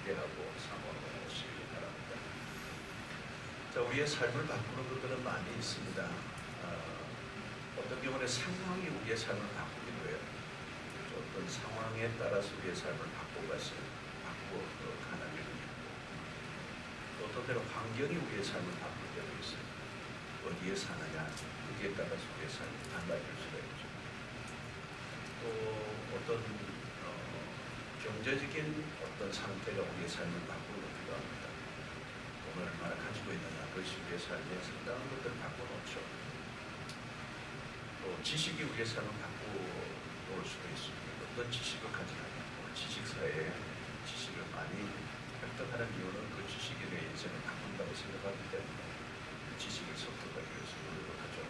기대하고 사모하시기 바랍니다. 자, 우리의 삶을 바꾸는 것들은 많이 있습니다. 어떤 경우는 상황이 우리의 삶을 바꾸기도 해요. 어떤 상황에 따라서 우리의 삶을 바꿔가는 일이 있고, 어떤 때는 환경이 우리의 삶을 바꿀 때도 있어요. 어디에 사느냐, 거기에 따라서 우리의 삶이 달라질 수가 있죠. 또 어떤 경제적인 어떤 상태가 우리의 삶을 바꾸는 것도 합니다. 돈을 얼마나 가지고 있느냐, 그것이 우리의 삶에 상당한 것들을 바꿔놓죠. 또 지식이 우리의 삶을 바꿔놓을 수도 있습니다. 어떤 지식을 가지느냐, 지식사회에 지식을 많이 획득하는 이유는 그 지식이 내 인생을 바꾼다고 생각하기 때문에 지식을 습득하기 위해서 노력을 하죠.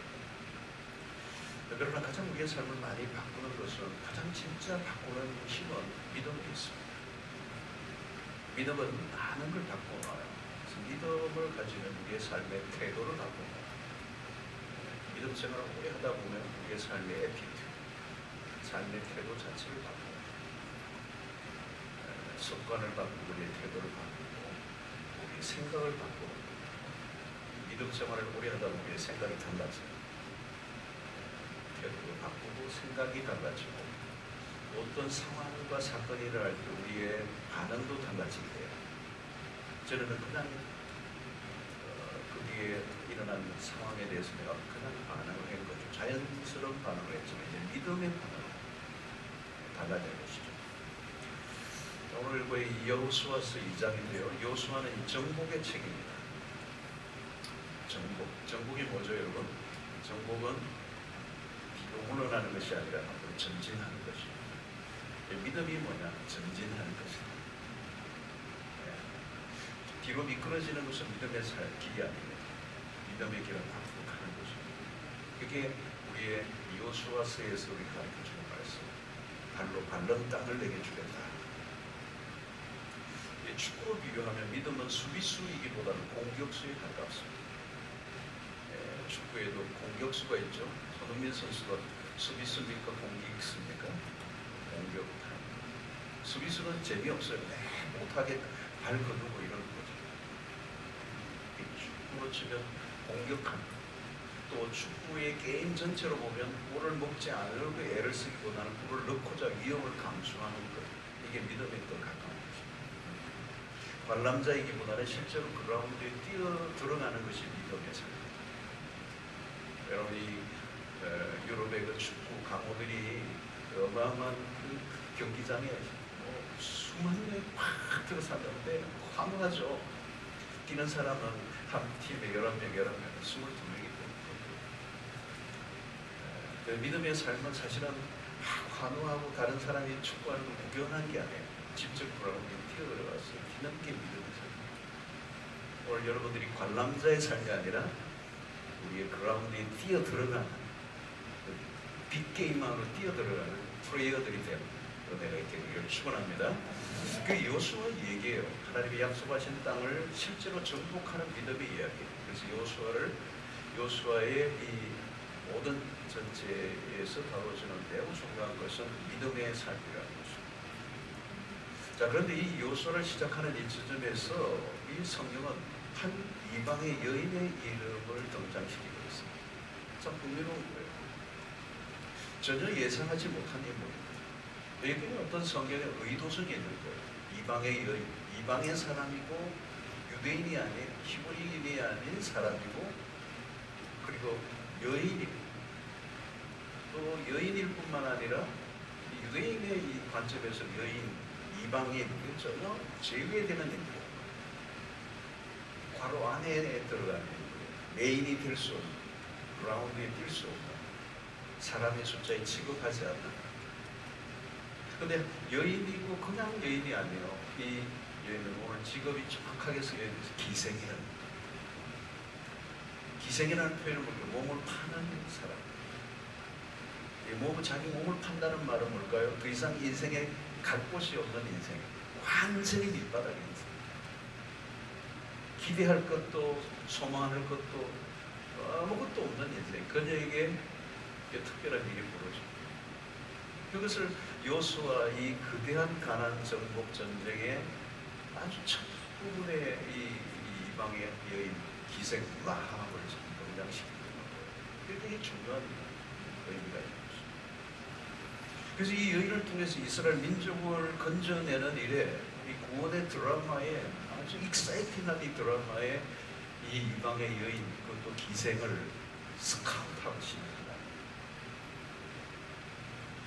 그러나 가장 우리의 삶을 많이 바꾸는 것은, 가장 진짜 바꾸는 힘은 믿음에 있습니다. 믿음은 많은 걸 바꿔놔요. 그래서 믿음을 가지는 우리의 삶의 태도를 바꿔놔요. 믿음 생활을 오래 하다 보면 우리의 삶의 에티튜드, 삶의 태도 자체를 바꿔요. 습관을 바꾸고 우리의 태도를 바꾸고 우리의 생각을 바꾸고, 믿음 생활을 오래 하다 보면 우리의 생각이 달라져요. 태도를 바꾸고 생각이 달라지고, 어떤 상황과 사건이 일어날 때 우리의 반응도 달라지게 돼요. 저는 그냥 거기에 일어난 상황에 대해서 내가 그냥 반응을 한 거죠. 자연스러운 반응을 했지만 이제 믿음의 반응으로 달라진 것이죠. 오늘 읽어의 여호수아서 2장인데요. 여호수아는 정복의 책입니다. 정복이 뭐죠, 여러분? 정복은 비로 물러나는 것이 아니라 앞으로 전진하는 것이죠. 믿음이 뭐냐? 전진하는 것이다. 뒤로 미끄러지는 것은 믿음의 길이 아닙니다. 믿음의 길은 앞으로 가는 것입니다. 그게 우리의 여호수아서에서 우리 가르쳐주는 말씀. 발로 밟는 땅을 내게 주겠다. 축구로 비교하면 믿음은 수비수이기보다는 공격수에 가깝습니다. 축구에도 공격수가 있죠. 손흥민 선수가 수비수입니까? 공격수입니까? 공격합니다. 수비수는 재미없어요. 못하게 발 거두고 이런 거죠. 축구로 치면 공격합니다. 또 축구의 게임 전체로 보면 골을 먹지 않으려고 애를 쓰기보다는 골을 넣고자 위험을 감수하는 것, 이게 믿음에 더 가까운 것입니다. 관람자이기보다는 실제로 그라운드에 뛰어 들어가는 것이 믿음의 삶입니다. 여러분이 유럽의 그 축구 강호들이 어마어마한 그 경기장에 수만 명이 팍 들어서는데 환호하죠. 뛰는 사람은 한 팀에 11명, 22명이 됩니다. 믿음의 삶은 사실은 환호하고 다른 사람이 축구하는 걸 구경하는 게 아니에요. 직접 그라운드에 뛰어들어가서 뛰는 게 믿음의 삶입니다. 오늘 여러분들이 관람자의 삶이 아니라 우리의 그라운드에 뛰어 들어가는, 빅게임으로 뛰어 들어가는 플레이어들이 되는, 내가 이렇게 우리를 축원합니다. 그 여호수아 얘기예요. 하나님이 약속하신 땅을 실제로 정복하는 믿음의 이야기예요. 그래서 여호수아의 이 모든 전체에서 다뤄지는 매우 중요한 것은 믿음의 삶이라는 것입니다. 자, 그런데 이 여호수아를 시작하는 이 지점에서 이 성경은 한 이방의 여인의 이름을 등장시키고 있습니다. 참 흥미로운 거예요. 전혀 예상하지 못한 인물입니다. 여기는 어떤 성경의 의도성이 있는 거예요. 이방의 여인, 이방의 사람이고 유대인이 아닌 히브리인이 아닌 사람이고, 그리고 여인이고, 또 여인일 뿐만 아니라 유대인의 이 관점에서 여인, 이방인, 전혀 제외되는 인물. 바로 안에 들어가는 메인이 될 수 없는, 그라운드에 뛸 수 없는, 사람의 숫자에 취급하지 않는. 근데 여인이고 그냥 여인이 아니에요. 이 여인은 오늘 직업이 정확하게 쓰여져 있어요. 기생이라는 표현을 보면 몸을 파는 사람. 자기 몸을 판다는 말은 뭘까요? 더 이상 인생에 갈 곳이 없는 인생, 완전히 밑바닥인 인생. 기대할 것도 소망할 것도 아무것도 없는 인생. 그녀에게 특별한 일이 벌어집니다. 그것을 여호수아 이 거대한 가나안 정복 전쟁의 아주 첫 부분에 이 이방의 여인 기생 라합을 등장시키는 거예요. 굉장히 중요한 의미가 있는 것입니다. 그래서 이 여인을 통해서 이스라엘 민족을 건져내는 일에 이 구원의 드라마에 아주 익사이팅한 이 드라마에 이 이방의 여인 그것도 기생을 스카우트하고 있습니다.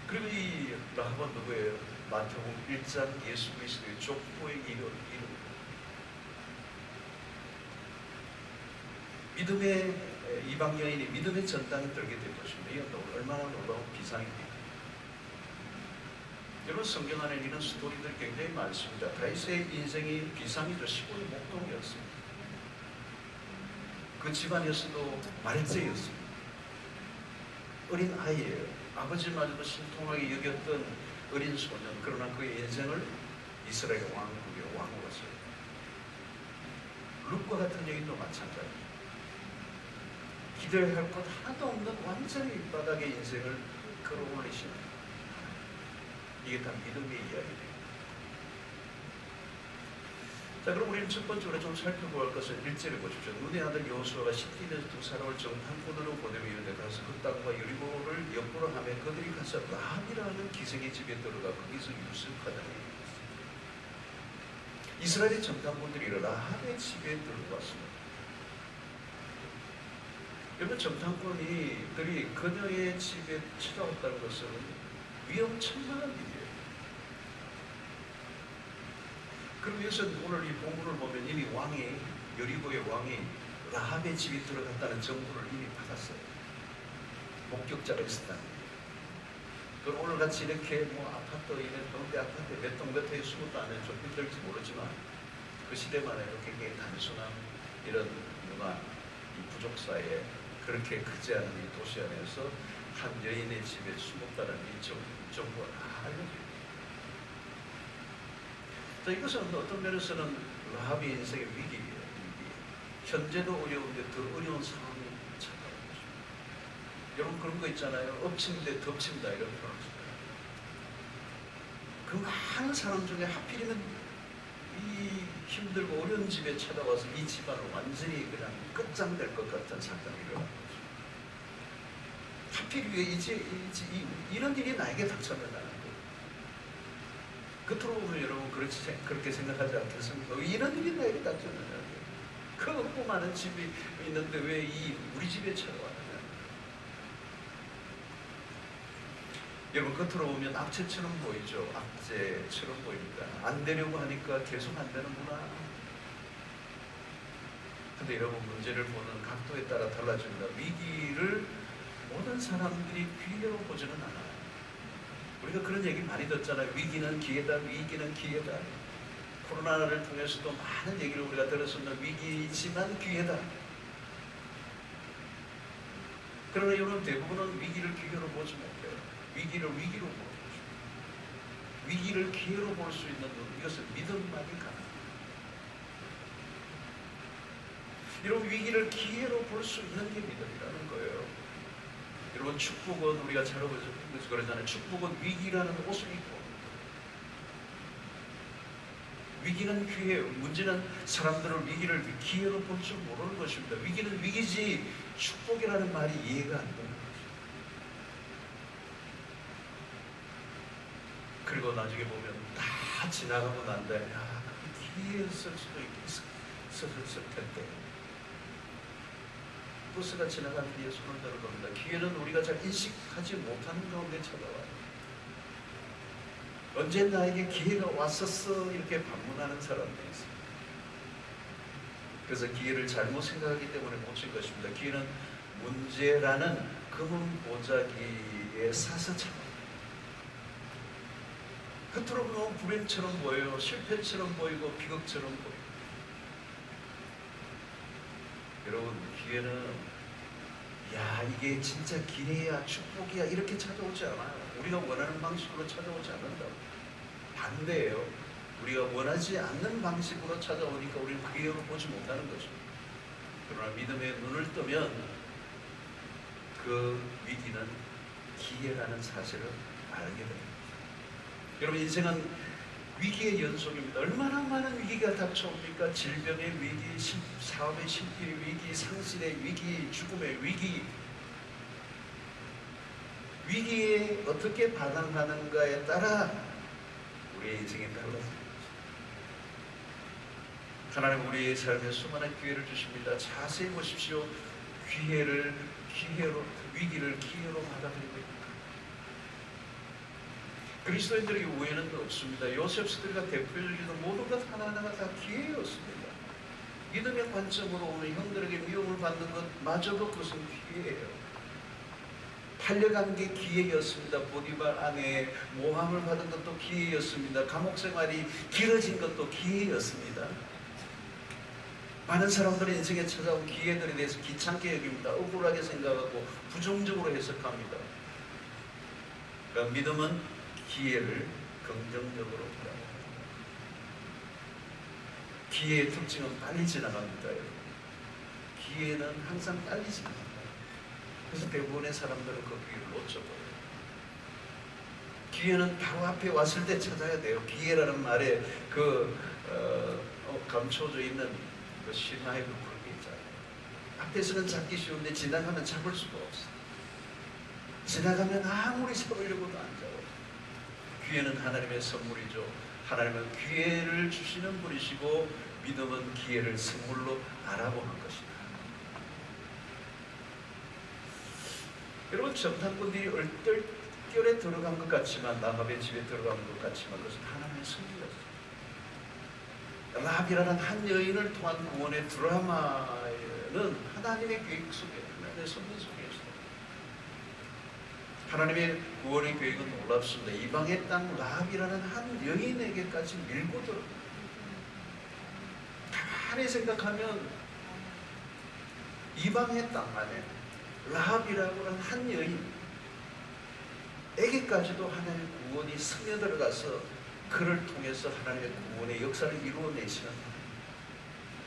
그리고 이 라합은 누구예요? 마태복음 1장 예수 그리스도의 족보의 이름. 믿음의 이방 여인이 믿음의 전당에 들게 된 것입니다. 이건 얼마나 놀라운 비상입니까? 여러분 성경 안에 이런 스토리들 굉장히 많습니다. 다윗의 인생이 비상이죠. 시골의 목동이었습니다. 그 집안에서도 말제였습니다. 어린 아이예요. 아버지마저도 신통하게 여겼던 어린 소년. 그러나 그의 인생을 이스라엘 왕국의 왕으로 했어요. 룻과 같은 여인도 마찬가지입니다. 기대할 것 하나도 없는 완전히 밑바닥의 인생을 끌어올리시는 이게 다 믿음의 이야기입니다. 자, 그럼 우리는 첫 번째로 좀 살펴볼 할 것은 1절에 보십시오. 눈의 아들 여호수아가 시티에서 두 사람을 정탐꾼으로 보내며 이르되 가서 그 땅과 여리고를 역보로 하며 그들이 가서 라합이라는 기생의 집에 들어가 거기서 유숙하더니 이스라엘의 정탐꾼들이 라합의 집에 들어갔습니다. 여러분 정탐꾼들이 그녀의 집에 찾아왔다는 것은 위험천만한 일이에요. 그럼 여기서 오늘 이 본문을 보면 이미 여리고의 왕이 라합의 집에 들어갔다는 정보를 이미 받았어요. 목격자가 있었다는 거예요. 그럼 오늘 같이 이렇게 아파트, 동대 아파트 몇 동 몇 회에 숨었다 하면 좀 힘들지 모르지만 그 시대만 해도 굉장히 단순한 이런 이 부족 사이에 그렇게 크지 않은 이 도시 안에서 한 여인의 집에 숨었다는 이 정보가 다 알려져요. 자, 이것은 어떤 면에서는 라합의 인생의 위기예요. 현재도 어려운데 더 어려운 상황이 찾아오는 것입니다. 여러분 그런 거 있잖아요. 엎친데 덮친다 이런 표현 있어요. 그 많은 사람 중에 하필이면 이 힘들고 어려운 집에 찾아와서 이 집안을 완전히 그냥 끝장낼 것 같은 사건이 일어나는 거죠. 하필 왜 이런 일이 나에게 닥쳤는가? 겉으로 보면 여러분 그렇게 생각하지 않겠습니까? 왜 이런 일이 나에게 닥쳤느냐? 그 없고 많은 집이 있는데 왜 우리 집에 찾아왔느냐? 여러분 겉으로 보면 악재처럼 보이죠? 악재처럼 보입니다. 안 되려고 하니까 계속 안 되는구나. 근데 여러분 문제를 보는 각도에 따라 달라집니다. 위기를 모든 사람들이 귀하로 보지는 않아요. 우리가 그런 얘기 많이 듣잖아요. 위기는 기회다, 위기는 기회다. 코로나를 통해서도 많은 얘기를 우리가 들었습니다. 위기지만 기회다. 그러나 여러분 대부분은 위기를 기회로 보지 못해요. 위기를 위기로 보는 것입니다. 위기를 기회로 볼 수 있는 이것은 믿음만이 가능합니다. 여러분 위기를 기회로 볼 수 있는 게 믿음이라는 거예요. 여러분 축복은 우리가 잘 그러잖아요. 축복은 위기라는 옷을 입고 위기는 기회예요. 문제는 사람들은 위기를 기회로 볼 줄 모르는 것입니다. 위기는 위기지 축복이라는 말이 이해가 안 되는 것입니다. 그리고 나중에 보면 다 지나가고 난 다음에 기회였을 수도 있을 텐데 버스가 지나가는 뒤에 손을 들어봅니다. 기회는 우리가 잘 인식하지 못하는 가운데 찾아와요. 언제 나에게 기회가 왔었어 이렇게 반문하는 사람들이 있어요. 그래서 기회를 잘못 생각하기 때문에 놓친 것입니다. 기회는 문제라는 금은 보자기에 사서 잡아요. 겉으로 보면 불행처럼 보여요. 실패처럼 보이고 비극처럼 보이고. 여러분 기회는 이게 진짜 기회야 축복이야 이렇게 찾아오지 않아요. 우리가 원하는 방식으로 찾아오지 않는다고. 반대예요. 우리가 원하지 않는 방식으로 찾아오니까 우리는 기회로 보지 못하는 거죠. 그러나 믿음의 눈을 뜨면 그 위기는 기회라는 사실을 알게 됩니다. 여러분 인생은 위기의 연속입니다. 얼마나 많은 위기가 닥쳐옵니까? 질병의 위기, 사업의 실패의 위기, 상실의 위기, 죽음의 위기. 위기에 어떻게 반응하는가에 따라 우리의 인생이 달라집니다. 하나님 우리의 삶에 수많은 기회를 주십니다. 자세히 보십시오. 위기를 기회로 받아들이고 있다. 그리스도인들에게 우애는 없습니다. 요셉스들과 대표적인 모든 것 하나하나가 다 기회였습니다. 믿음의 관점으로 오는 형들에게 미움을 받는 것마저도 그것은 기회예요. 팔려간 게 기회였습니다. 보디발 아내의 모함을 받은 것도 기회였습니다. 감옥 생활이 길어진 것도 기회였습니다. 많은 사람들이 인생에 찾아온 기회들에 대해서 귀찮게 여깁니다. 억울하게 생각하고 부정적으로 해석합니다. 그러니까 믿음은 기회를 긍정적으로 바라봅니다. 기회의 특징은 빨리 지나갑니다. 기회는 항상 빨리 지나갑니다. 그래서 대부분의 사람들은 그 기회를 놓쳐버려요. 기회는 바로 앞에 왔을 때 찾아야 돼요. 기회라는 말에 감춰져 있는 그 신화의 그런 게 있잖아요. 앞에서는 잡기 쉬운데 지나가면 잡을 수가 없어. 지나가면 아무리 잡으려고도 안 잡아. 기회는 하나님의 선물이죠. 하나님은 기회를 주시는 분이시고 믿음은 기회를 선물로 알아보는 것이다. 여러분, 정탐꾼들이 얼떨결에 들어간 것 같지만, 나갑의 집에 들어간 것 같지만 그것은 하나님의 선물이었어요. 라합이라는 한 여인을 통한 구원의 드라마는 하나님의 계획 속에, 하나님의 선물 속에 있어요. 하나님의 구원의 계획은 놀랍습니다. 이방의 땅 라합이라는 한 여인에게까지 밀고 들어갑니다. 가만히 생각하면 이방의 땅 안에 라합이라고 하는 한 여인에게까지도 하나님의 구원이 스며들어가서 그를 통해서 하나님의 구원의 역사를 이루어내시는,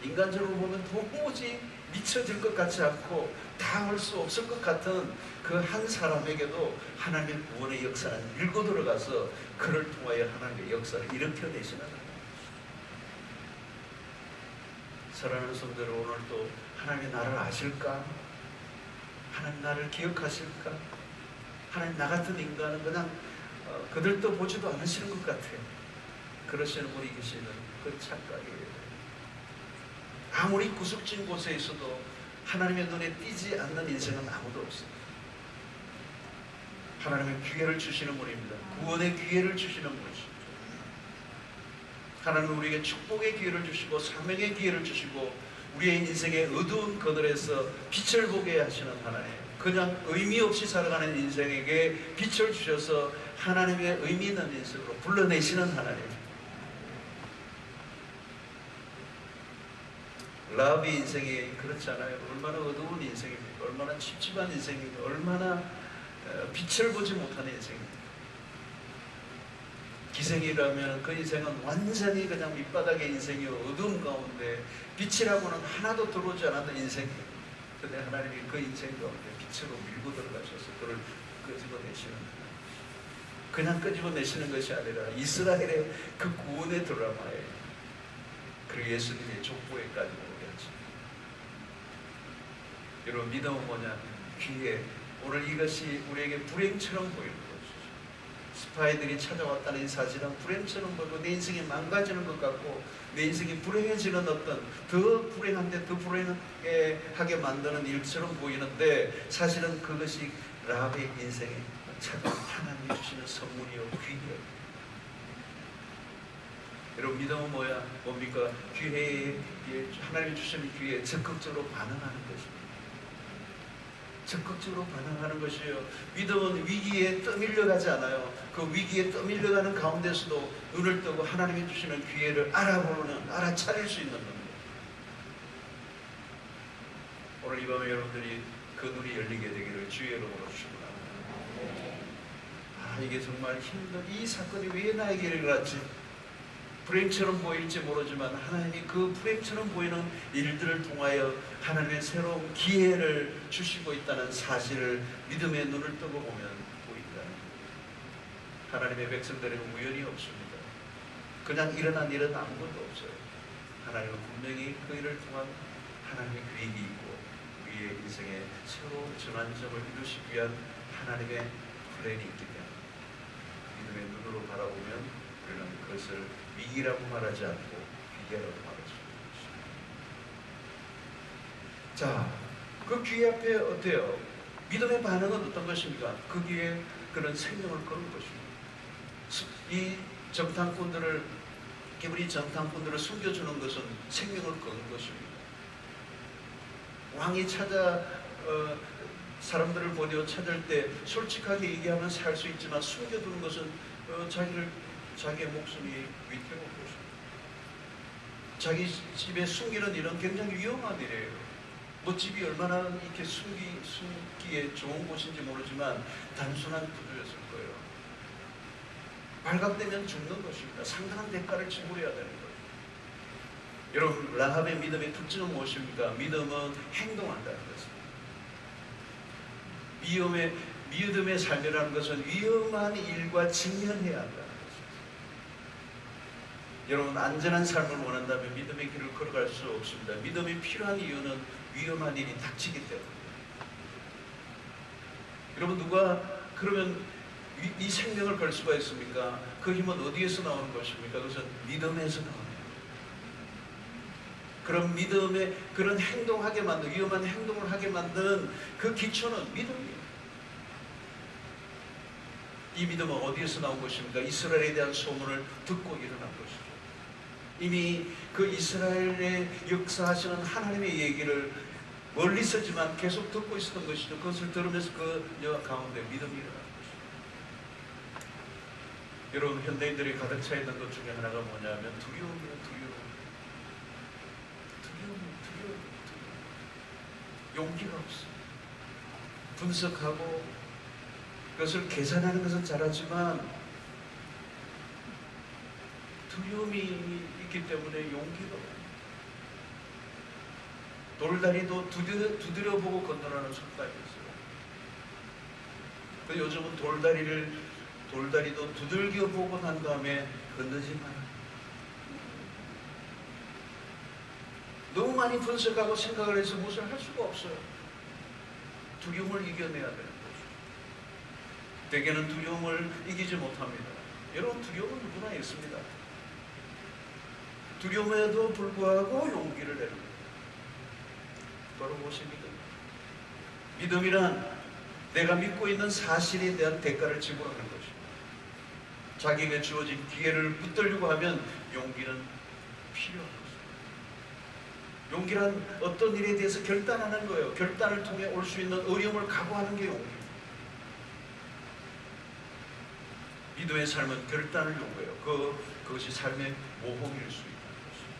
인간적으로 보면 도무지 미쳐질 것 같지 않고 다 할 수 없을 것 같은 그 한 사람에게도 하나님의 구원의 역사는 밀고 들어가서 그를 통하여 하나님의 역사를 일으켜내시는 하나님. 사랑하는 성도들, 오늘도 하나님이 나를 아실까? 하나님 나를 기억하실까? 하나님 나 같은 인간은 그냥 그들도 보지도 않으시는 것 같아요. 그러시는 분이 계시는 그 착각이에요. 아무리 구석진 곳에 있어도 하나님의 눈에 띄지 않는 인생은 아무도 없습니다. 하나님의 기회를 주시는 분입니다. 구원의 기회를 주시는 분이십니다. 하나님은 우리에게 축복의 기회를 주시고 사명의 기회를 주시고 우리의 인생의 어두운 그늘에서 빛을 보게 하시는 하나님. 그냥 의미 없이 살아가는 인생에게 빛을 주셔서 하나님의 의미 있는 인생으로 불러내시는 하나님. 라합의 인생이 그렇지 않아요. 얼마나 어두운 인생입니까? 얼마나 찝찝한 인생입니까? 얼마나 빛을 보지 못하는 인생입니까? 기생이라면 그 인생은 완전히 그냥 밑바닥의 인생이요, 어두운 가운데 빛이라고는 하나도 들어오지 않았던 인생이에요. 근데 하나님이 그 인생 가운데 빛으로 밀고 들어가셔서 그를 끄집어내시는, 그냥 끄집어내시는 것이 아니라 이스라엘의 그 구원의 드라마에, 그리고 예수님의 족보에까지 오게 하십니다. 여러분, 믿음은 뭐냐? 기회. 오늘 이것이 우리에게 불행처럼 보이는 것이죠. 스파이들이 찾아왔다는 이 사실은 불행처럼 보이고 내 인생이 망가지는 것 같고 내 인생이 불행해지는 어떤 더 불행한데 더 불행하게 만드는 일처럼 보이는데, 사실은 그것이 라합의 인생에 찾아온 하나님이 주시는 선물이요, 기회예요. 여러분, 믿음은 뭡니까? 기회에, 하나님이 주시는 기회에 적극적으로 반응하는 것입니다. 적극적으로 반응하는 것이에요. 믿음은 위기에 떠밀려가지 않아요. 그 위기에 떠밀려가는 가운데서도 눈을 뜨고 하나님이 주시는 기회를 알아차릴 수 있는 겁니다. 오늘 이 밤에 여러분들이 그 눈이 열리게 되기를 주의 이름으로 축원합니다. 이게 정말 힘든, 이 사건이 왜 나에게 일어났지? 불행처럼 보일지 모르지만 하나님이 그 불행처럼 보이는 일들을 통하여 하나님의 새로운 기회를 주시고 있다는 사실을 믿음의 눈을 뜨고 보면 보인다. 하나님의 백성들에게 우연이 없습니다. 그냥 일어난 일은 아무것도 없어요. 하나님은 분명히 그 일을 통한 하나님의 계획이 있고 우리의 인생에 새로운 전환점을 이루시기 위한 하나님의 플랜이 있기 때문에 믿음의 눈으로 바라보면 우리는 그것을 위기라고 말하지 않고 위기라고 말할 수 있습니다. 자, 그 귀 앞에 어때요? 믿음의 반응은 어떤 것입니까? 거기에 그런 생명을 거는 것입니다. 이 정탐꾼들을, 우리 정탐꾼들을 숨겨주는 것은 생명을 거는 것입니다. 왕이 사람들을 보내어 찾을 때 솔직하게 얘기하면 살 수 있지만 숨겨두는 것은 자기의 목숨이 위태로운 것입니다. 자기 집에 숨기는 일은 굉장히 위험한 일이에요. 뭐 집이 얼마나 이렇게 숨기에 좋은 곳인지 모르지만 단순한 구조였을 거예요. 발각되면 죽는 것입니다. 상당한 대가를 지불해야 되는 거예요. 여러분, 라합의 믿음의 특징은 무엇입니까? 믿음은 행동한다는 것입니다. 믿음의 삶이라는 것은 위험한 일과 직면해야 한다는 것입니다. 여러분, 안전한 삶을 원한다면 믿음의 길을 걸어갈 수 없습니다. 믿음이 필요한 이유는 위험한 일이 닥치기 때문입니다. 여러분, 누가 그러면 이 생명을 걸 수가 있습니까? 그 힘은 어디에서 나오는 것입니까? 그것은 믿음에서 나오는 거예요. 그런 믿음의 그런 행동하게 만든, 위험한 행동을 하게 만든 그 기초는 믿음이에요. 이 믿음은 어디에서 나온 것입니까? 이스라엘에 대한 소문을 듣고 일어난 것이죠. 이미 그 이스라엘의 역사하시는 하나님의 얘기를 멀리서지만 계속 듣고 있었던 것이죠. 그것을 들으면서 그 가운데 믿음이 일어난 것이죠. 여러분, 현대인들이 가득 차 있는 것 중에 하나가 뭐냐면 두려움이에요. 두려움. 용기가 없어. 분석하고 그것을 계산하는 것은 잘하지만 두려움이 있기 때문에 용기가 없어요. 돌다리도 두드려보고 건너라는 속담이 있어요. 요즘은 돌다리도 두들겨보고 난 다음에 건너지 마라. 너무 많이 분석하고 생각을 해서 무엇을 할 수가 없어요. 두려움을 이겨내야 되는 거죠. 대개는 두려움을 이기지 못합니다. 여러분, 두려움은 누구나 있습니다. 두려움에도 불구하고 용기를 내는 거예요. 바로 무엇이 믿음이란 내가 믿고 있는 사실에 대한 대가를 지불하는 것입니다. 자기에게 주어진 기회를 붙들려고 하면 용기는 필요한 것입니다. 용기란 어떤 일에 대해서 결단하는 거예요. 결단을 통해 올 수 있는 어려움을 각오하는 게 용기입니다. 믿음의 삶은 결단을 요구해요. 그것이 삶의 모험일 수 있다는 것입니다.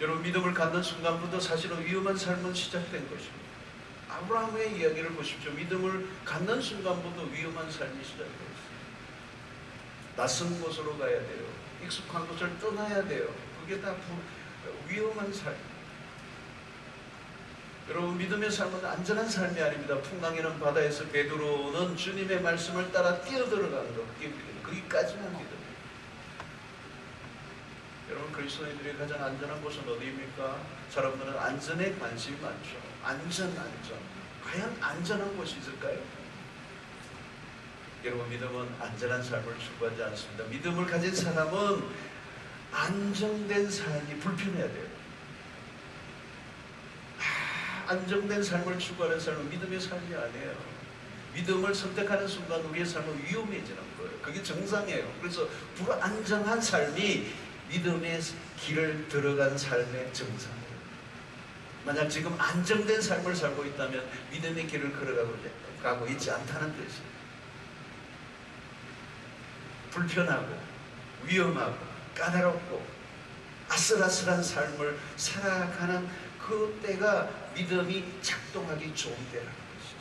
여러분, 믿음을 갖는 순간부터 사실은 위험한 삶은 시작된 것입니다. 아브라함의 이야기를 보십시오. 믿음을 갖는 순간부터 위험한 삶이 시작되었어요. 낯선 곳으로 가야 돼요. 익숙한 곳을 떠나야 돼요. 그게 다 위험한 삶. 여러분, 믿음의 삶은 안전한 삶이 아닙니다. 풍랑이는 바다에서 베드로는 주님의 말씀을 따라 뛰어들어가는 것. 거기까지만 믿음이에요. 여러분, 그리스도인들이 가장 안전한 곳은 어디입니까? 여러분들은 안전에 관심이 많죠. 안전. 과연 안전한 곳이 있을까요? 여러분, 믿음은 안전한 삶을 추구하지 않습니다. 믿음을 가진 사람은 안정된 삶이 불편해야 돼요. 안정된 삶을 추구하는 삶은 믿음의 삶이 아니에요. 믿음을 선택하는 순간 우리의 삶은 위험해지는 거예요. 그게 정상이에요. 그래서 불안정한 삶이 믿음의 길을 들어간 삶의 정상이에요. 만약 지금 안정된 삶을 살고 있다면 믿음의 길을 걸어가고 있지 않다는 뜻이에요. 불편하고 위험하고 까다롭고 아슬아슬한 삶을 살아가는 그 때가 믿음이 작동하기 좋은 때라는 것이죠.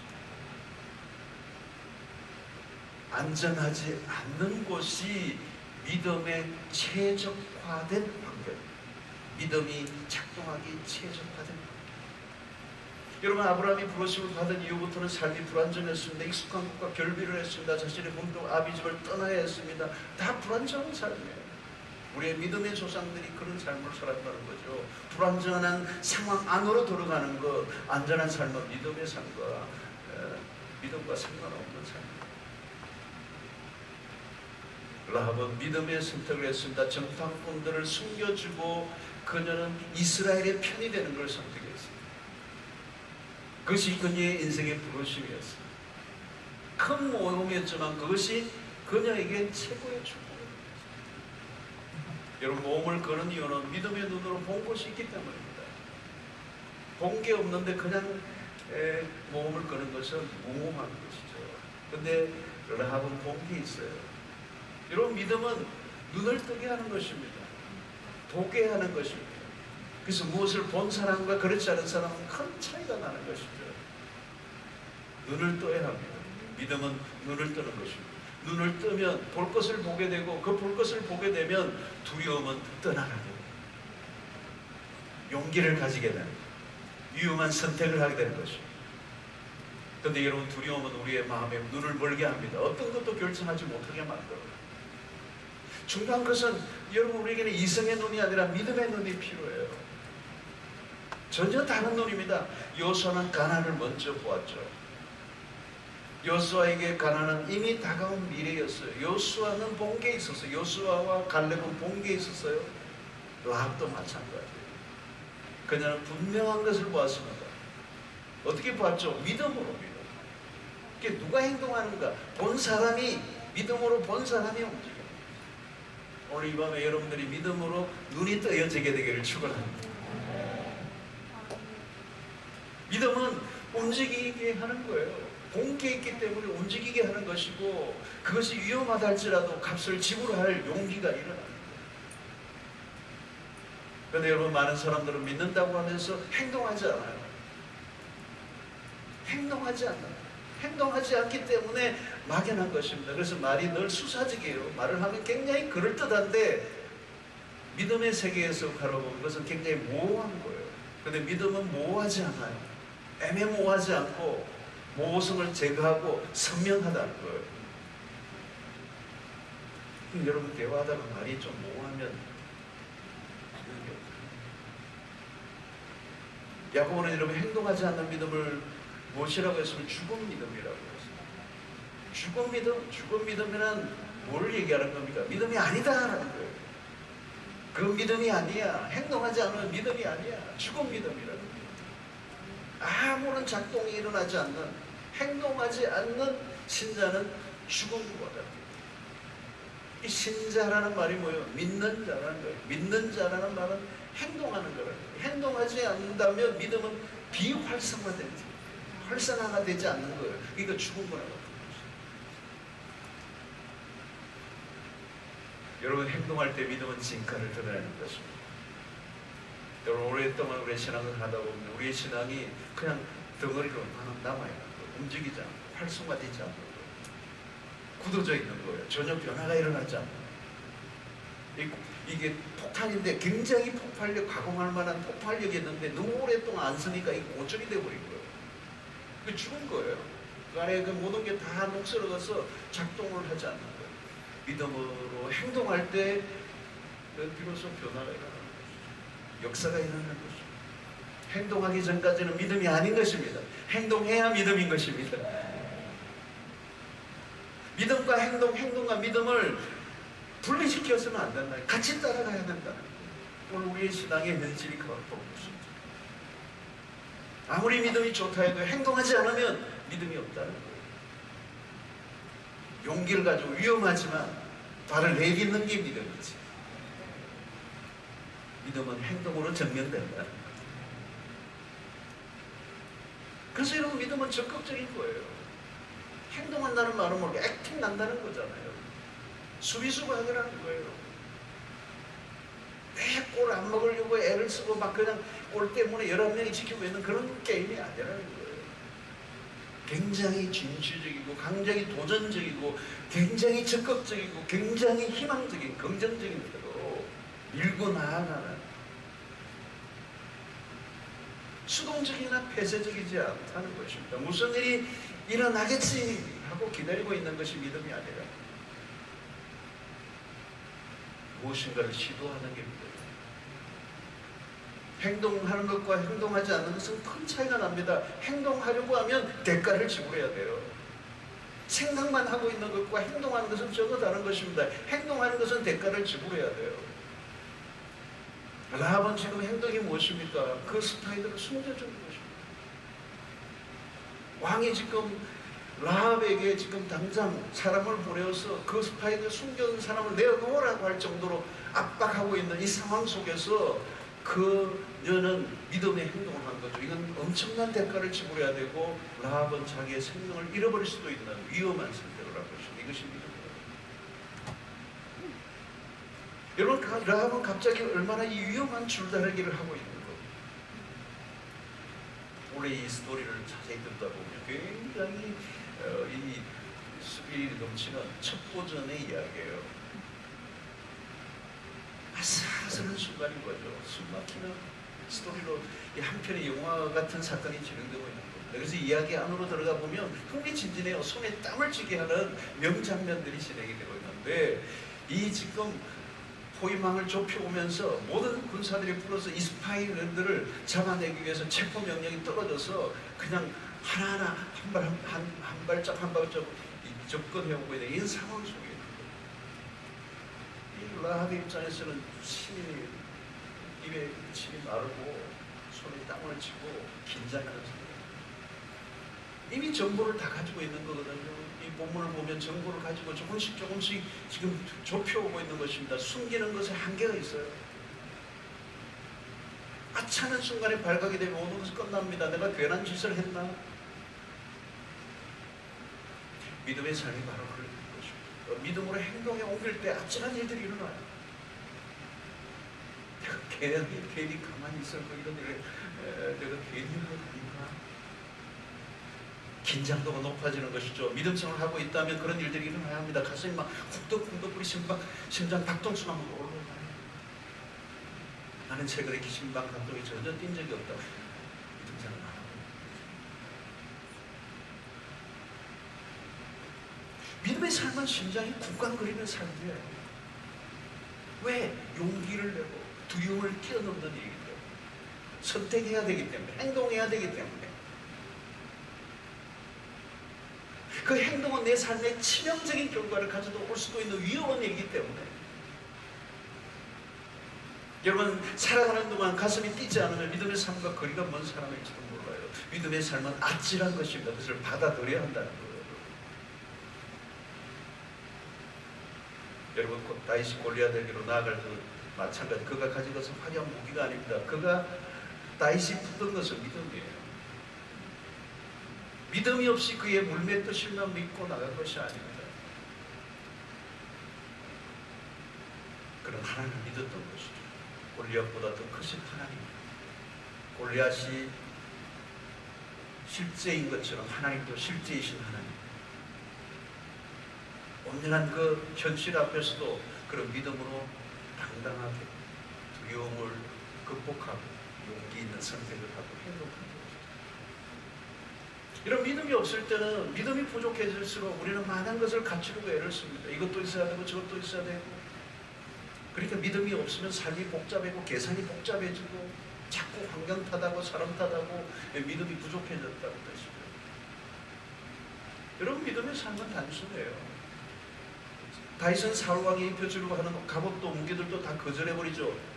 안전하지 않는 곳이 믿음에 최적화된 환경, 믿음이 작동하기 최적화된 환경. 여러분, 아브라함이 부르심을 받은 이후부터는 삶이 불안정했습니다. 익숙한 곳과 결비를 했습니다. 자신의 본토 아비집을 떠나야 했습니다. 다 불안정한 삶이에요. 우리의 믿음의 조상들이 그런 삶을 살았다는 거죠. 불안전한 상황 안으로 들어가는 것, 안전한 삶은 믿음의 삶과 믿음과 상관없는 삶입니다. 라합은 믿음의 선택을 했습니다. 정탐꾼들을 숨겨주고 그녀는 이스라엘의 편이 되는 걸 선택했습니다. 그것이 그녀의 인생의 부르심이었습니다. 큰 모험이었지만 그것이 그녀에게 최고의 축복입니다. 여러분, 모험을 거는 이유는 믿음의 눈으로 본 것이 있기 때문입니다. 본 게 없는데 그냥 모험을 거는 것은 무모한 것이죠. 그런데 라합은 본 게 있어요. 여러분, 믿음은 눈을 뜨게 하는 것입니다. 보게 하는 것입니다. 그래서 무엇을 본 사람과 그렇지 않은 사람은 큰 차이가 나는 것이죠. 눈을 떠야 합니다. 믿음은 눈을 뜨는 것입니다. 눈을 뜨면 볼 것을 보게 되고 그 볼 것을 보게 되면 두려움은 떠나가게 됩니다. 용기를 가지게 됩니다. 위험한 선택을 하게 되는 것입니다. 그런데 여러분, 두려움은 우리의 마음에 눈을 멀게 합니다. 어떤 것도 결정하지 못하게 만들어요. 중요한 것은 여러분, 우리에게는 이성의 눈이 아니라 믿음의 눈이 필요해요. 전혀 다른 눈입니다. 여호수아는 가나안을 먼저 보았죠. 여호수아에게 가나안은 이미 다가온 미래였어요. 여호수아는 본 게 있었어요. 여호수아와 갈렙은 본 게 있었어요. 라합도 마찬가지예요. 그녀는 분명한 것을 보았습니다. 어떻게 보았죠? 믿음으로. 그게 누가 행동하는가? 본 사람이, 믿음으로 본 사람이 움직여요. 오늘 이 밤에 여러분들이 믿음으로 눈이 떠여지게 되기를 축원합니다. 믿음은 움직이게 하는 거예요. 본 게 있기 때문에 움직이게 하는 것이고, 그것이 위험하다 할지라도 값을 지불할 용기가 일어납니다. 그런데 여러분, 많은 사람들은 믿는다고 하면서 행동하지 않아요. 행동하지 않아요. 행동하지 않기 때문에 막연한 것입니다. 그래서 말이 늘 수사직이에요. 말을 하면 굉장히 그럴듯한데 믿음의 세계에서 바라보면 그것은 굉장히 모호한 거예요. 그런데 믿음은 모호하지 않아요. 애매모호하지 않고 모호성을 제거하고 선명하다는 거예요. 여러분, 대화하다가 말이 좀 모호하면 야고보는 여러분, 행동하지 않는 믿음을 무엇이라고 했으면 죽은 믿음이라고 했습니다. 죽은 믿음이란 뭘 얘기하는 겁니까? 믿음이 아니다라는 거예요. 그 믿음이 아니야. 행동하지 않으면 믿음이 아니야. 죽은 믿음이라는 거예요. 아무런 작동이 일어나지 않는, 행동하지 않는 신자는 죽은 거다. 이 신자라는 말이 뭐예요? 믿는 자라는 거예요. 믿는 자라는 말은 행동하는 거예요. 행동하지 않는다면 믿음은 활성화가 되지 않는 거예요. 그러니까 죽은 거라고. 여러분, 행동할 때 믿음은 진가를 드러내는 것입니다. 여러분, 오랫동안 우리의 신앙을 하다 보면 우리의 신앙이 그냥 덩어리로 남아요. 움직이지 않고 활성화되지 않는 거예요. 굳어져 있는 거예요. 전혀 변화가 일어나지 않는 거예요. 이게 폭탄인데 굉장히 폭발력, 가공할 만한 폭발력이 있는데 너무 오랫동안 안 쓰니까 이게 고철이 돼버린 거예요. 그게 죽은 거예요. 그 안에 그 모든 게 다 녹슬어가서 작동을 하지 않는 거예요. 믿음으로 행동할 때 비로소 변화가 일어나는 것이죠. 역사가 일어나는 것이죠. 행동하기 전까지는 믿음이 아닌 것입니다. 행동해야 믿음인 것입니다. 믿음과 행동과 믿음을 분리시켜서는 안 된다. 같이 따라가야 된다는 거예요. 오늘 우리의 신앙의 현실이 그걸 보는 것입니다. 아무리 믿음이 좋다 해도 행동하지 않으면 믿음이 없다는 거예요. 용기를 가지고 위험하지만 발을 내딛는 게 믿음이지. 믿음은 행동으로 증명된다는 거예요. 그래서 여러분, 믿음은 적극적인 거예요. 행동한다는 말은 모르게 액팅 난다는 거잖아요. 수비수가 하더라는 거예요. 내 골 안 먹으려고 애를 쓰고 막 그냥 골 때문에 11명이 지키고 있는 그런 게임이 아니라는 거예요. 굉장히 진취적이고 굉장히 도전적이고 굉장히 적극적이고 굉장히 희망적인 긍정적인 태도로 밀고 나아가는, 수동적이나 폐쇄적이지 않다는 것입니다. 무슨 일이 일어나겠지 하고 기다리고 있는 것이 믿음이 아니라 무엇인가를 시도하는 게 믿음이에요. 행동하는 것과 행동하지 않는 것은 큰 차이가 납니다. 행동하려고 하면 대가를 지불해야 돼요. 생각만 하고 있는 것과 행동하는 것은 전혀 다른 것입니다. 행동하는 것은 대가를 지불해야 돼요. 라합은 지금 행동이 무엇입니까? 그 스파이들을 숨겨주는 것입니다. 왕이 지금 라합에게 지금 당장 사람을 보내어서 그 스파이들 숨겨둔 사람을 내어놓으라고 할 정도로 압박하고 있는 이 상황 속에서 그녀는 믿음의 행동을 한 거죠. 이건 엄청난 대가를 지불해야 되고 라합은 자기의 생명을 잃어버릴 수도 있는 위험한 선택을 한 것입니다. 이것이 믿음이에요. 여러분, 라합은 갑자기 얼마나 이 위험한 줄다리기를 하고 있는 거예요. 원래 이 스토리를 자세히 듣다 보면 굉장히 이 스피릿이 넘치는 첫 버전의 이야기예요. 아슬아슬한 순간인 거죠. 숨막히는 스토리로 한 편의 영화 같은 사건이 진행되고 있는 겁니다. 그래서 이야기 안으로 들어가 보면 흥미진진해요. 손에 땀을 쥐게 하는 명장면들이 진행이 되고 있는데 이 지금 포위망을 좁혀오면서 모든 군사들이 불어서 이 스파이들을 잡아내기 위해서 체포 명령이 떨어져서 그냥 하나하나 한 발짝 접근해오고 있는 이 상황 속에 이 라합의 입장에서는 침이 입에 침이 마르고 손에 땀을 쥐고 긴장하는 상황. 이미 정보를 다 가지고 있는 거거든요. 이 본문을 보면 정보를 가지고 조금씩 지금 좁혀오고 있는 것입니다. 숨기는 것에 한계가 있어요. 아차는 순간에 발각이 되면 모든 것이 끝납니다. 내가 괜한 짓을 했나? 믿음의 삶이 바로 그런 것입니다. 믿음으로 행동에 옮길 때 아찔한 일들이 일어나요. 내가 괜히 가만히 있을 거 이런 일을 내가 괜히 한 거 아닌가? 긴장도가 높아지는 것이죠. 믿음생활을 하고 있다면 그런 일들이 일어나야 합니다. 가슴이 막 훅덕훅덕 우리 심장 박동수가 막 올라가요. 나는 최근에 심장 박동이 전혀 뛴 적이 없다. 믿음생활을 안 하고. 믿음의 삶은 심장이 쿵쾅거리는 삶이에요. 왜? 용기를 내고 두려움을 뛰어넘는 일이기 때문에, 선택해야 되기 때문에, 행동해야 되기 때문에. 그 행동은 내 삶에 치명적인 결과를 가져다 올 수도 있는 위험한 일이기 때문에 여러분, 살아가는 동안 가슴이 뛰지 않으면 믿음의 삶과 거리가 먼 사람일지도 몰라요. 믿음의 삶은 아찔한 것입니다. 그것을 받아들여야 한다는 거예요. 여러분, 곧 다윗이 골리앗에게로 나아갈 때 마찬가지. 그가 가진 것은 화려한 무기가 아닙니다. 그가 다윗이 붙든 것은 믿음이에요. 믿음이 없이 그의 물맷듯이만 믿고 나간 것이 아닙니다. 그는 하나님을 믿었던 것이죠. 골리앗보다 더 크신 하나님. 골리앗이 실제인 것처럼 하나님도 실제이신 하나님. 온전한 그 현실 앞에서도 그런 믿음으로 당당하게 두려움을 극복하고 용기 있는 선택을 하고 행동합니다. 이런 믿음이 없을 때는 믿음이 부족해질수록 우리는 많은 것을 갖추려고 애를 씁니다. 이것도 있어야 되고 저것도 있어야 되고. 그러니까 믿음이 없으면 삶이 복잡해지고 계산이 복잡해지고 자꾸 환경 탓하고 사람 탓하고 믿음이 부족해졌다는 것이죠. 여러분, 믿음의 삶은 단순해요. 다윗은 사울왕이 입혀주려고 하는 갑옷도 무기들도 다 거절해버리죠.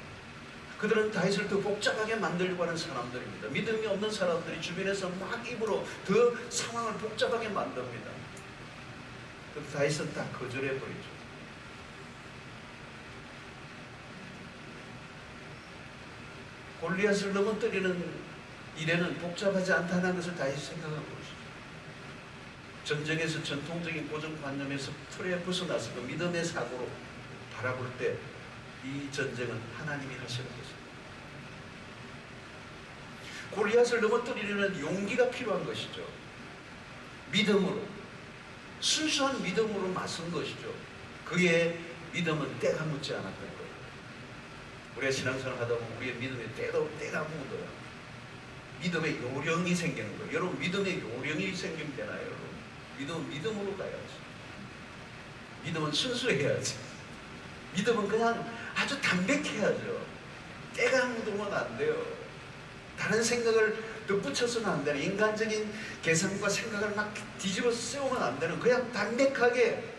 그들은 다윗을 더 복잡하게 만들려고 하는 사람들입니다. 믿음이 없는 사람들이 주변에서 막 입으로 더 상황을 복잡하게 만듭니다. 그래서 다윗은 다 거절해버리죠. 골리앗을 넘어뜨리는 일에는 복잡하지 않다는 것을 다윗이 생각하고 있습니다. 전쟁에서 전통적인 고정관념에서 틀에 벗어나서 그 믿음의 사고로 바라볼 때 이 전쟁은 하나님이 하시는 것입니다. 골리앗을 넘어뜨리려는 용기가 필요한 것이죠. 믿음으로, 순수한 믿음으로 맞선 것이죠. 그의 믿음은 때가 묻지 않았던 거예요. 우리가 신앙생활 하다 보면 우리의 믿음에 때가 묻어요. 믿음의 요령이 생기는 거예요. 여러분, 믿음의 요령이 생기면 되나요? 여러분? 믿음은 믿음으로 가야지. 믿음은 순수해야지. 믿음은 그냥 아주 담백해야죠. 때가 묻으면 안 돼요. 다른 생각을 덧붙여서는 안 되는, 인간적인 계산과 생각을 막 뒤집어 세우면 안 되는, 그냥 담백하게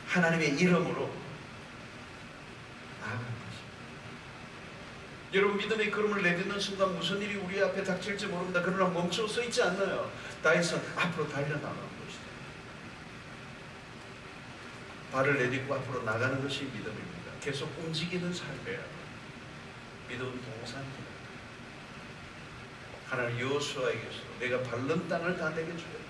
하나님의 이름으로 나아가는 것입니다. 여러분, 믿음의 걸음을 내딛는 순간 무슨 일이 우리 앞에 닥칠지 모릅니다. 그러나 멈춰 서 있지 않나요? 다윗은 앞으로 달려나가는 것이다. 발을 내딛고 앞으로 나가는 것이 믿음입니다. 계속 움직이는 삶이에요. 믿음은 동산입니다. 하나님 여호수아에게서 내가 밟는 땅을 다 내게 주겠다.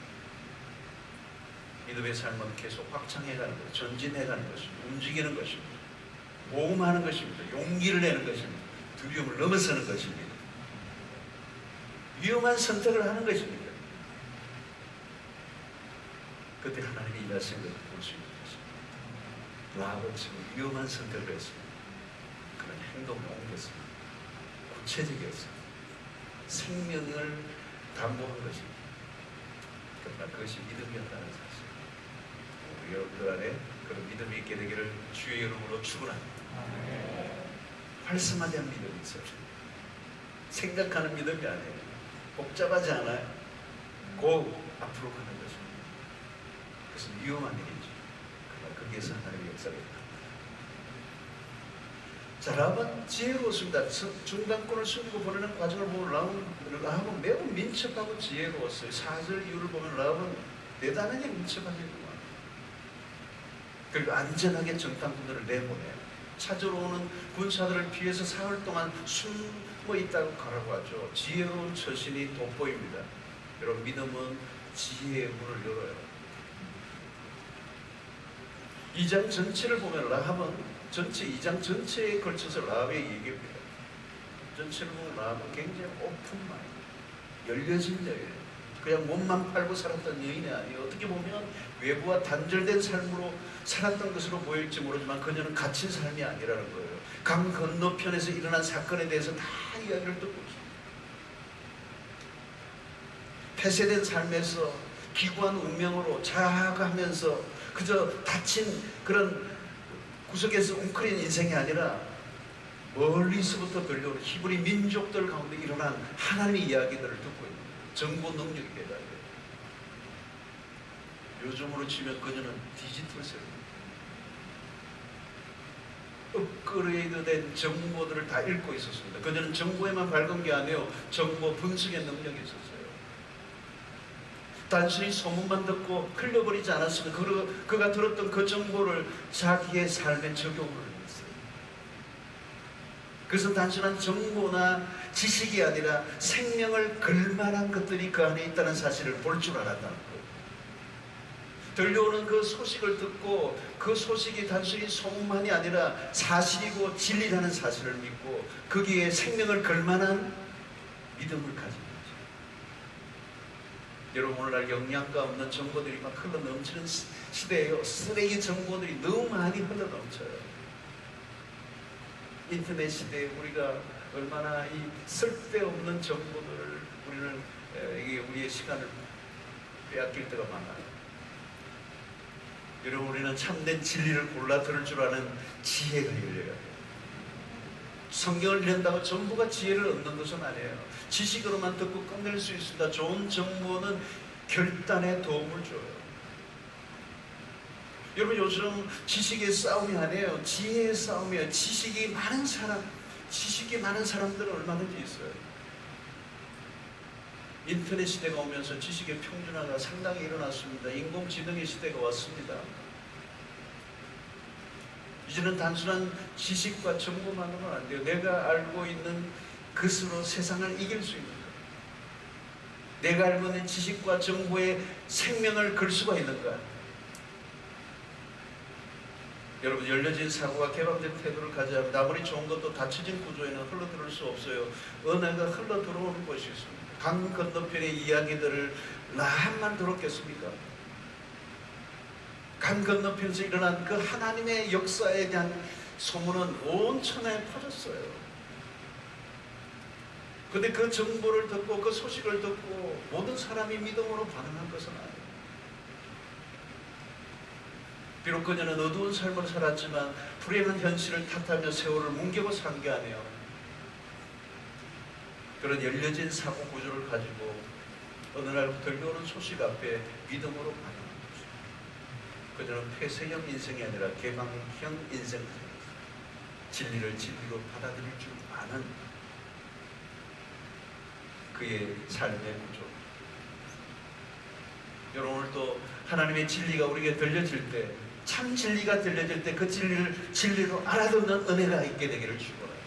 믿음의 삶은 계속 확장해가는 것, 전진해가는 것입니다. 움직이는 것입니다. 모험하는 것입니다. 용기를 내는 것입니다. 두려움을 넘어서는 것입니다. 위험한 선택을 하는 것입니다. 그때 하나님이 일하신 것을 볼 수 있는 것입니다. 라합은 지금 위험한 선택을 했습니다. 그런 행동을 옮겼습니다. 구체적이었습니다. 생명을 담보한 것입니다. 그러나 그것이 믿음이었다는 사실. 우리 여러분들 안에 그런 믿음이 있게 되기를 주의 이름으로 축원합니다. 활성화된 믿음이 있어요. 생각하는 믿음이 아니에요. 복잡하지 않아요. 곧 앞으로 가는 것입니다. 그것은 위험한 일이죠. 그러나 거기에서 하나님의 역사가 있다. 자, 라합은 지혜로웠습니다. 중간권을 숨기고 보내는 과정을 보면 라합은 매우 민첩하고 지혜로웠어요. 4절 이유를 보면 라합은 대단하게 민첩하겠구만. 그리고 안전하게 정탐꾼들을 내보내요. 찾으러 오는 군사들을 피해서 사흘 동안 숨어 있다고 가라고 하죠. 지혜로운 처신이 돋보입니다. 여러분, 믿음은 지혜의 문을 열어요. 2장 전체를 보면 라합은 전체 2장 전체에 걸쳐서 라합의 얘기입니다. 전체를 보면 라합은 굉장히 오픈 마인드, 열려진 여인, 그냥 몸만 팔고 살았던 여인이 아니에요. 어떻게 보면 외부와 단절된 삶으로 살았던 것으로 보일지 모르지만 그녀는 갇힌 삶이 아니라는 거예요. 강 건너편에서 일어난 사건에 대해서 다 이야기를 듣고 있습니다. 폐쇄된 삶에서 기구한 운명으로 자아가면서 그저 다친 그런 구석에서 웅크린 인생이 아니라 멀리서부터 들려오는 히브리 민족들 가운데 일어난 하나님의 이야기들을 듣고 있는 정보 능력이 대단해요. 요즘으로 치면 그녀는 디지털 세대입니다. 업그레이드된 정보들을 다 읽고 있었습니다. 그녀는 정보에만 밝은 게 아니에요. 정보 분석의 능력이 있었어요. 단순히 소문만 듣고 흘려버리지 않았으면 그가 들었던 그 정보를 자기의 삶에 적용을 했어요. 그래서 단순한 정보나 지식이 아니라 생명을 걸만한 것들이 그 안에 있다는 사실을 볼 줄 알았다는 거예요. 들려오는 그 소식을 듣고 그 소식이 단순히 소문만이 아니라 사실이고 진리라는 사실을 믿고 거기에 생명을 걸만한 믿음을 가진 거죠. 여러분, 오늘날 영양가 없는 정보들이 막 흘러넘치는 시대예요. 쓰레기 정보들이 너무 많이 흘러넘쳐요. 인터넷 시대에 우리가 얼마나 이 쓸데없는 정보들을 우리는 이게 우리의 시간을 빼앗길 때가 많아요. 여러분, 우리는 참된 진리를 골라 들을 줄 아는 지혜가 열려야 돼요. 성경을 읽는다고 전부가 지혜를 얻는 것은 아니에요. 지식으로만 듣고 끝낼 수 있습니다. 좋은 정보는 결단에 도움을 줘요. 여러분, 요즘 지식의 싸움이 아니에요. 지혜의 싸움이에요. 지식이 많은 사람들은 얼마든지 있어요. 인터넷 시대가 오면서 지식의 평준화가 상당히 일어났습니다. 인공지능의 시대가 왔습니다. 이제는 단순한 지식과 정보만으로는 안 돼요. 내가 알고 있는 것으로 세상을 이길 수 있는가? 내가 알고 있는 지식과 정보에 생명을 걸 수가 있는가? 여러분, 열려진 사고가 개방된 태도를 가져야 합니다. 아무리 좋은 것도 닫혀진 구조에는 흘러들어올 수 없어요. 은혜가 흘러들어오는 것이 있습니다. 강 건너편의 이야기들을 라합만 들었겠습니까? 강 건너편에서 일어난 그 하나님의 역사에 대한 소문은 온 천하에 퍼졌어요. 그런데 그 정보를 듣고 그 소식을 듣고 모든 사람이 믿음으로 반응한 것은 아니에요. 비록 그녀는 어두운 삶을 살았지만 불행한 현실을 탓하며 세월을 뭉개고 산 게 아니에요. 그런 열려진 사고 구조를 가지고 어느 날 들려오는 소식 앞에 믿음으로 반응한 거죠. 그녀는 폐쇄형 인생이 아니라 개방형 인생, 진리를 진리로 받아들일 줄 아는 그의 삶의 구조. 여러분, 오늘도 하나님의 진리가 우리에게 들려질 때, 참 진리가 들려질 때 그 진리를 진리로 알아듣는 은혜가 있게 되기를 축원합니다.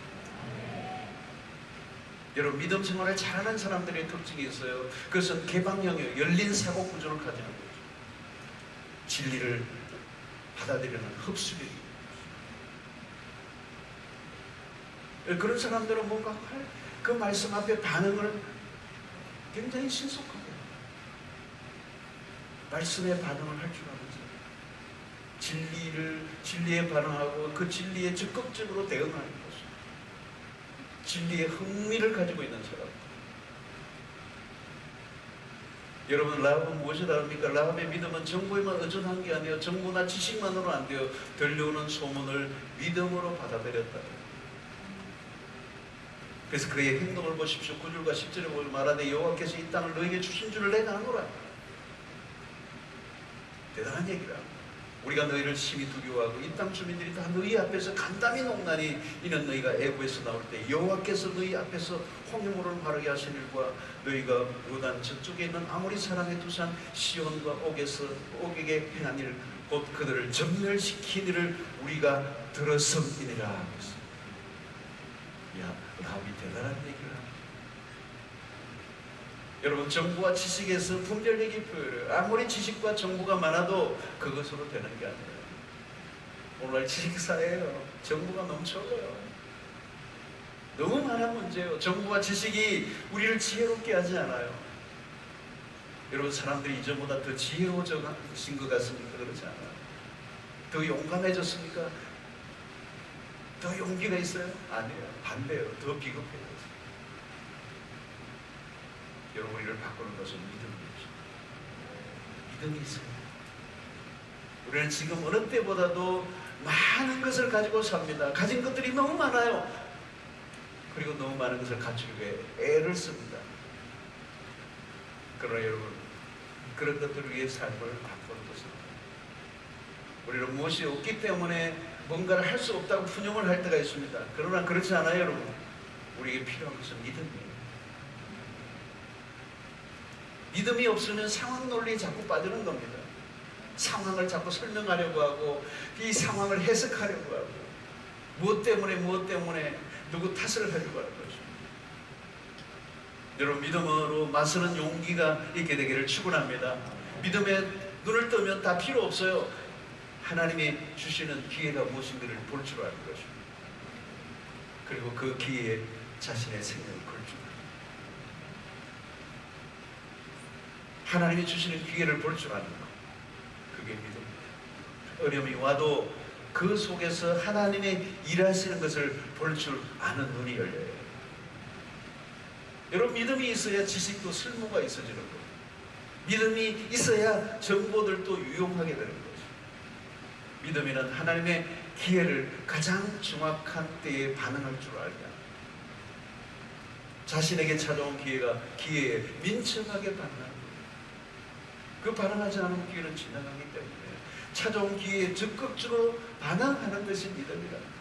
여러분, 믿음 생활을 잘하는 사람들의 특징이 있어요. 그것은 개방형이에요. 열린 사고 구조를 가지는 거죠. 진리를 받아들이는 흡수력이. 그런 사람들은 뭔가 그 말씀 앞에 반응을 굉장히 신속하게 말씀에 반응을 할 줄 아는 사람, 진리에 반응하고 그 진리에 적극적으로 대응하는 것입니다. 진리에 흥미를 가지고 있는 사람. 여러분, 라합은 무엇이다 합니까? 라합의 믿음은 정보에만 의존한 게 아니에요. 정보나 지식만으로 안 돼요. 들려오는 소문을 믿음으로 받아들였다. 그래서 그의 행동을 보십시오. 9절과 10절에 보면 말하되 여호와께서 이 땅을 너에게 주신 줄을 내가 아노라. 대단한 얘기라. 우리가 너희를 심히 두려워하고 이 땅 주민들이 다 너희 앞에서 간담이 농난이 이는 너희가 애굽에서 나올 때 여호와께서 너희 앞에서 홍해물을 마르게 하신 일과 너희가 요단 저쪽에 있는 아모리 사람의 두산 시온과 옥에게 행한 일 곧 그들을 전멸시킨 일을 우리가 들었음이니라. 야, 라합이 대단한 얘기를 합니다. 여러분, 정보와 지식에서 분별력이 보여요. 아무리 지식과 정보가 많아도 그것으로 되는 게 아니에요. 오늘날 지식사회예요. 정보가 넘쳐요. 너무 많은 문제예요. 정보와 지식이 우리를 지혜롭게 하지 않아요. 여러분, 사람들이 이전보다 더 지혜로워진 것 같습니까? 그렇지 않아요. 더 용감해졌습니까? 더 용기가 있어요? 아니에요. 반대예요. 더 비겁해요. 여러분, 우리를 바꾸는 것은 믿음이죠. 믿음이 있어요. 우리는 지금 어느 때보다도 많은 것을 가지고 삽니다. 가진 것들이 너무 많아요. 그리고 너무 많은 것을 갖추기 위해 애를 씁니다. 그러나 여러분, 그런 것들을 위해 삶을 바꾸는 것입니다. 우리는 무엇이 없기 때문에 뭔가를 할 수 없다고 분용을 할 때가 있습니다. 그러나 그렇지 않아요, 여러분. 우리에게 필요한 것은 믿음이에요. 믿음이 없으면 상황 논리에 자꾸 빠지는 겁니다. 상황을 자꾸 설명하려고 하고 이 상황을 해석하려고 하고 무엇 때문에 누구 탓을 하려고 하는 거죠. 여러분, 믿음으로 맞서는 용기가 있게 되기를 축원합니다. 믿음에 눈을 뜨면 다 필요 없어요. 하나님이 주시는 기회가 무엇인지를 볼 줄 아는 것입니다. 그리고 그 기회에 자신의 생명을 걸 줄 아는 것입니다. 하나님이 주시는 기회를 볼 줄 아는 것, 그게 믿음입니다. 어려움이 와도 그 속에서 하나님의 일하시는 것을 볼 줄 아는 눈이 열려요. 여러분, 믿음이 있어야 지식도 쓸모가 있어지는 거예요. 믿음이 있어야 정보들도 유용하게 되는 거죠. 믿음이는 하나님의 기회를 가장 정확한 때에 반응할 줄 알게 합니다. 자신에게 찾아온 기회에 민첩하게 반응하는 거예요. 그 반응하지 않은 기회는 지나가기 때문에 찾아온 기회에 적극적으로 반응하는 것이 믿음이라는 거죠.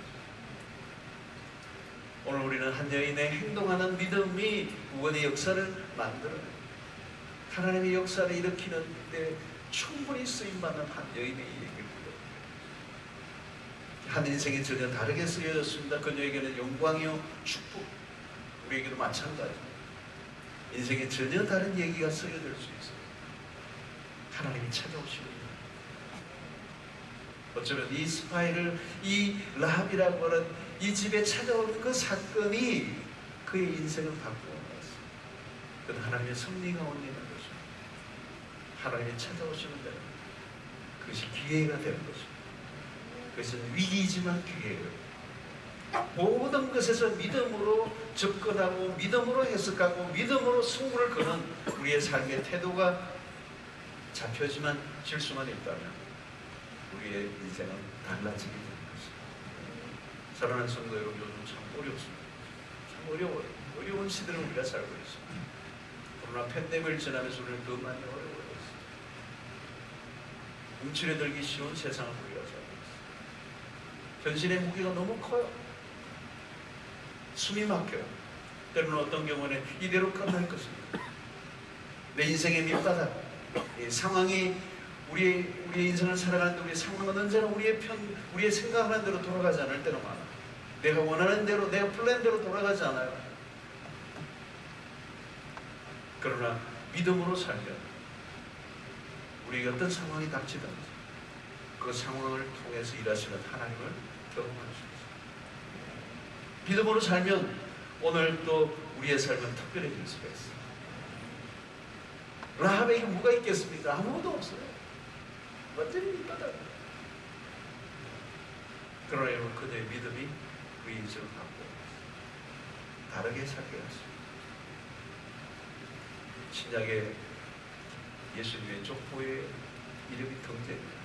오늘 우리는 한 여인의 행동하는 믿음이 구원의 역사를 만들어내요. 하나님의 역사를 일으키는 데 충분히 쓰임받는 한 여인의 얘기입니다. 한 인생이 전혀 다르게 쓰여졌습니다. 그녀에게는 영광이요 축복, 우리에게도 마찬가지입니다. 인생에 전혀 다른 얘기가 쓰여질 수 있어요. 하나님이 찾아오시는 거예요. 어쩌면 이 스파이를, 이 라합이라고 하는 이 집에 찾아오는 그 사건이 그의 인생을 바꾸어 놨어요. 그건 하나님의 섭리가 올리는 것입니다. 하나님이 찾아오시는 데는 그것이 기회가 되는 것입니다. 그것은 위기이지만 기회예요. 모든 것에서 믿음으로 접근하고 믿음으로 해석하고 믿음으로 승부를 거는 우리의 삶의 태도가 잡혀지만 질 수만 있다면 우리의 인생은 달라지게 되는 것입니다. 사랑하는 성도 여러분, 요즘 참 어렵습니다. 참 어려워요. 어려운 시대를 우리가 살고 있습니다. 코로나 팬데믹을 지나면서 우리는 더 많이 어려워졌습니다. 움츠려들기 쉬운 세상을 우리가 살고 있습니다. 현실의 무게가 너무 커요. 숨이 막혀요. 때로는 어떤 경우는 이대로 끝날 것입니다. 내 인생의 밑바닥, 이 상황이 우리의 인생을 살아가는데 우리의 상황은 언제나 우리의 생각하는 대로 돌아가지 않을 때가 많아요. 내가 원하는 대로, 내가 플랜대로 돌아가지 않아요. 그러나 믿음으로 살면 우리가 어떤 상황이 닥치든지 그 상황을 통해서 일하시는 하나님을 경험할 수 있습니다. 믿음으로 살면 오늘 또 우리의 삶은 특별해질 수가 있어요. 라합에게 뭐가 있겠습니까? 아무것도 없어요. 완전히 밑바닥이에요. 그러나 여러분, 그녀의 믿음이 그 인생을 바꾸고 다르게 살게 하십니다. 신약의 예수님의 족보의 이름이 경제입니다.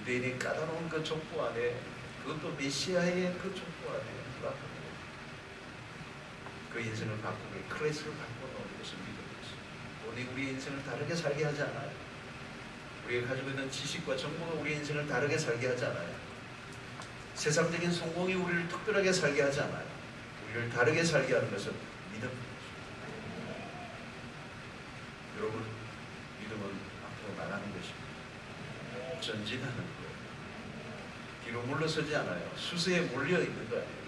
유대인이 까다로운 그 족보 안에, 그것도 메시아의 그 족보 안에 라합이 그 인생을 바꾸고 크레스를 바꿔 놓은 것을 믿음이었습니다. 오늘 우리의 인생을 다르게 살게 하지 않아요? 우리가 가지고 있는 지식과 정보가 우리의 인생을 다르게 살게 하지 않아요? 세상적인 성공이 우리를 특별하게 살게 하지 않아요? 우리를 다르게 살게 하는 것은 믿음입니다. 여러분, 믿음은 앞으로 나가는 것입니다. 전진하는 거예요. 뒤로 물러서지 않아요. 수세에 몰려 있는 거 아니에요.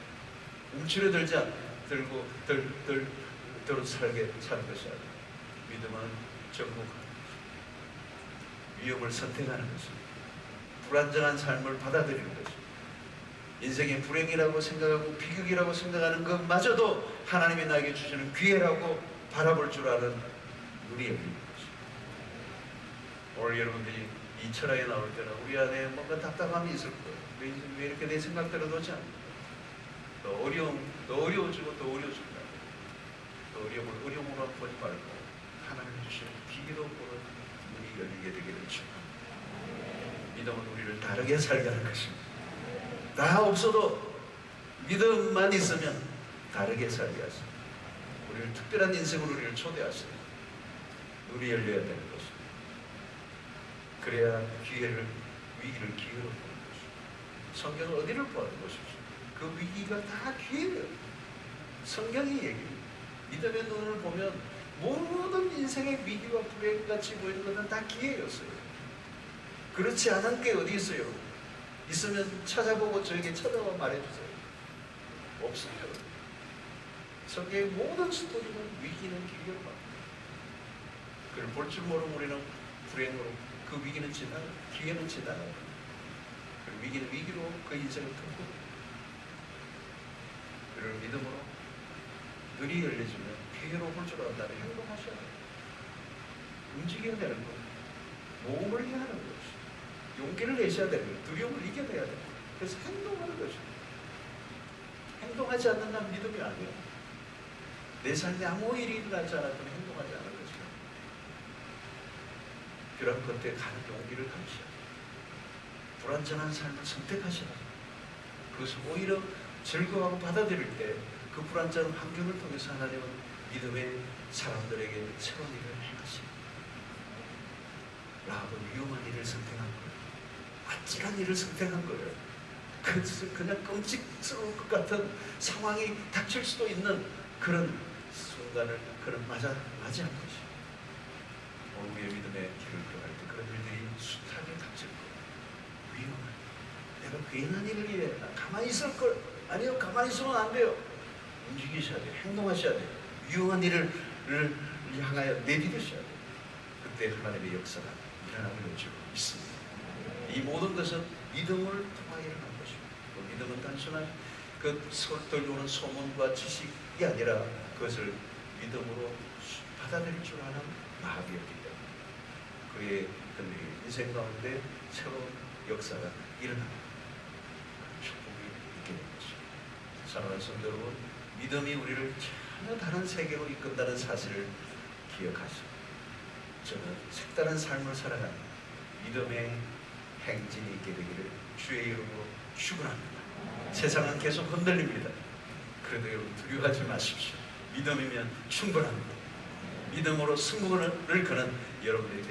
움츠려들지 않아요. 들어 살게 사는 것이 아니에요. 믿음은 정복하는 것입니다. 위험을 선택하는 것입니다. 불안정한 삶을 받아들이는 것입니다. 인생의 불행이라고 생각하고 비극이라고 생각하는 것마저도 하나님이 나에게 주시는 기회라고 바라볼 줄 아는 눈이 열리는 것입니다. 오늘 여러분들이 이 철학에 나올 때는 우리 안에 뭔가 답답함이 있을 거예요. 왜 이렇게 내 생각대로 되지 않는가? 더 어려워지고 더 어려워진다. 더 어려움으로 보지 말고 하나님이 주시는 기회로 보는 눈이 열리게 되기를 축원합니다. 믿음은 우리를 다르게 살게 하는 것입니다. 다 없어도 믿음만 있으면 다르게 살게 하십니다. 우리를 특별한 인생으로 우리를 초대하십니다. 눈이 열려야 되는 것입니다. 그래야 위기를 기회로 보는 것입니다. 성경은 어디를 보는 것입니다. 그 위기가 다 기회예요. 성경이 얘기해요. 믿음의 눈을 보면 모든 인생의 위기와 불행같이 보이는 것은 다 기회였어요. 그렇지 않은 게 어디 있어요? 있으면 찾아보고 저에게 찾아와 말해주세요. 없어요. 성경의 모든 스토리는 위기는 기회로 봐. 그걸 볼 줄 모르고 우리는 불행으로 그 위기는 지나가, 기회는 지나가. 그 위기는 위기로 그 인생을 끊고 그를 믿음으로 눈이 열려지면 기회로 볼 줄 안다면 행동하셔야 돼요. 움직여야 되는 거예요. 모험을 해야 하는 거예요. 용기를 내셔야 되는 거예요. 두려움을 이겨내야 돼요. 그래서 행동하는 것입니다. 행동하지 않는 건 믿음이 아니에요. 내 삶에 아무 일이 일어나지 않았더니 행동하지 않은 것이죠. 그런 것들에 가는 용기를 가지셔야 돼요. 불완전한 삶을 선택하셔야 돼요. 그것을 오히려 즐거워하고 받아들일 때 그 불완전한 환경을 통해서 하나님은 믿음의 사람들에게 새로운 일을 행하십니다. 라합은 위험한 일을 선택한 거예요. 아찔한 일을 선택한 거예요. 그래서 그냥 끔찍스러울 것 같은 상황이 닥칠 수도 있는 그런 순간을 맞이한 것이에요. 오늘 우리의 믿음의 길을 걸어갈 때 그런 일들이 숱하게 닥칠 거예요. 위험한 내가 괜한 일을 위해 가만히 있을 걸. 아니요, 가만히 있으면 안 돼요. 움직이셔야 돼요. 행동하셔야 돼요. 위험한 일을 향하여 내디디셔야 돼요. 그때 하나님의 역사가 일어나는 줄 믿습니다. 이 모든 것은 믿음을 통하여 일어난 것입니다. 믿음은 단순한 그 들려오는 소문과 지식이 아니라 그것을 믿음으로 받아들일 줄 아는 마음이었기 때문에 그의 인생 가운데 새로운 역사가 일어납니다. 축복이 있게 된 것입니다. 사랑하는 성도 여러분, 믿음이 우리를 전혀 다른 세계로 이끈다는 사실을 기억하시고 저는 색다른 삶을 살아가는 믿음의 행진이 있게 되기를 주의 이름으로 축원합니다. 세상은 계속 흔들립니다. 그래도 여러분 두려워하지 마십시오. 믿음이면 충분합니다. 믿음으로 승부를 거는 여러분들이